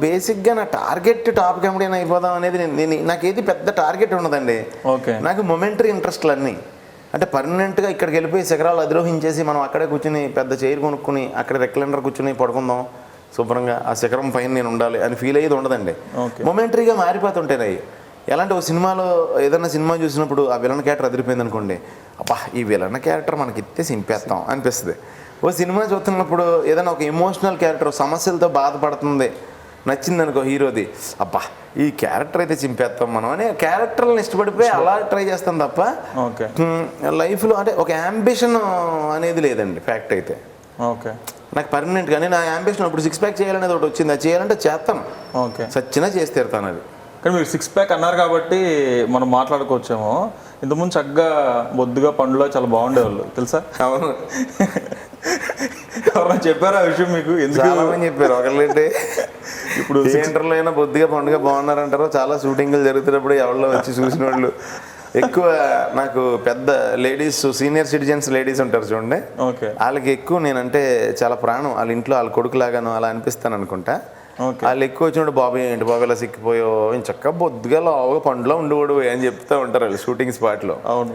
బేసిక్గా నా target top comedian అయిపోదాం అనేది నాకేది పెద్ద టార్గెట్ ఉండదండి. ఓకే. నాకు మొమెంటరీ ఇంట్రెస్ట్లు అన్నీ. అంటే పర్మనెంట్గా ఇక్కడికి వెళ్ళిపోయి శిఖరాలు అధిరోహించేసి మనం అక్కడే కూర్చుని పెద్ద చైర్ కొనుక్కుని అక్కడ రెక్లెండర్ కూర్చుని పడుకుందాం శుభ్రంగా ఆ శిఖరం పైన నేను ఉండాలి అని ఫీల్ అయ్యేది ఉండదండి. మొమెంటరీగా మారిపోతుంటాయి. ఎలాంటి ఓ సినిమాలో ఏదైనా సినిమా చూసినప్పుడు ఆ విలన్ క్యారెక్టర్ అదిరిపోయింది అనుకోండి, అబ్బా ఈ విలన్ క్యారెక్టర్ మనకి ఇస్తే సింపేస్తాం అనిపిస్తుంది. ఓ సినిమా చూస్తున్నప్పుడు ఏదైనా ఒక ఎమోషనల్ క్యారెక్టర్ సమస్యలతో బాధపడుతుంది నచ్చింది అనుకో హీరోది, అబ్బా ఈ క్యారెక్టర్ అయితే చింపేస్తాం మనం అని క్యారెక్టర్లను ఇష్టపడిపోయి అలా ట్రై చేస్తాం తప్ప లైఫ్లో అంటే ఒక యాంబిషన్ అనేది లేదండి. ఫ్యాక్ట్ అయితే ఓకే నాకు పర్మనెంట్ కానీ నా యాంబిషన్ ఇప్పుడు 6 ప్యాక్ చేయాలనేది ఒకటి వచ్చింది, అది చేయాలంటే చేస్తాను. ఓకే. సచ్చినా చేసి తీరుతాను అది. కానీ మీరు 6 ప్యాక్ అన్నారు కాబట్టి మనం మాట్లాడుకోవచ్చేమో. ఇంతకుముందు చక్కగా బొద్దుగా పండులో చాలా బాగుండేవాళ్ళు తెలుసా? అవును. ఎవరైనా చెప్పారా ఆ విషయం మీకు? ఎందుకు చెప్పారు ఒకళ్ళంటే ఇప్పుడు థియేటర్లో అయినా బొద్దుగా పండుగ బాగున్నారంటారు. చాలా షూటింగ్లు జరుగుతున్నప్పుడు ఎవరిలో వచ్చి చూసిన వాళ్ళు ఎక్కువ నాకు పెద్ద లేడీస్ సీనియర్ సిటిజన్స్ లేడీస్ ఉంటారు చూడండి, వాళ్ళకి ఎక్కువ నేనంటే చాలా ప్రాణం. వాళ్ళ ఇంట్లో వాళ్ళ కొడుకులాగాను అలా అనిపిస్తాను అనుకుంటా. వాళ్ళు ఎక్కువ వచ్చినప్పుడు బాబు ఏంటి బాబు ఇలా సిక్కిపోయో చక్కగా బొద్దుగా లావుగా పండులో ఉండేవాడు అని చెప్తూ ఉంటారు వాళ్ళు షూటింగ్ స్పాట్లో. అవును.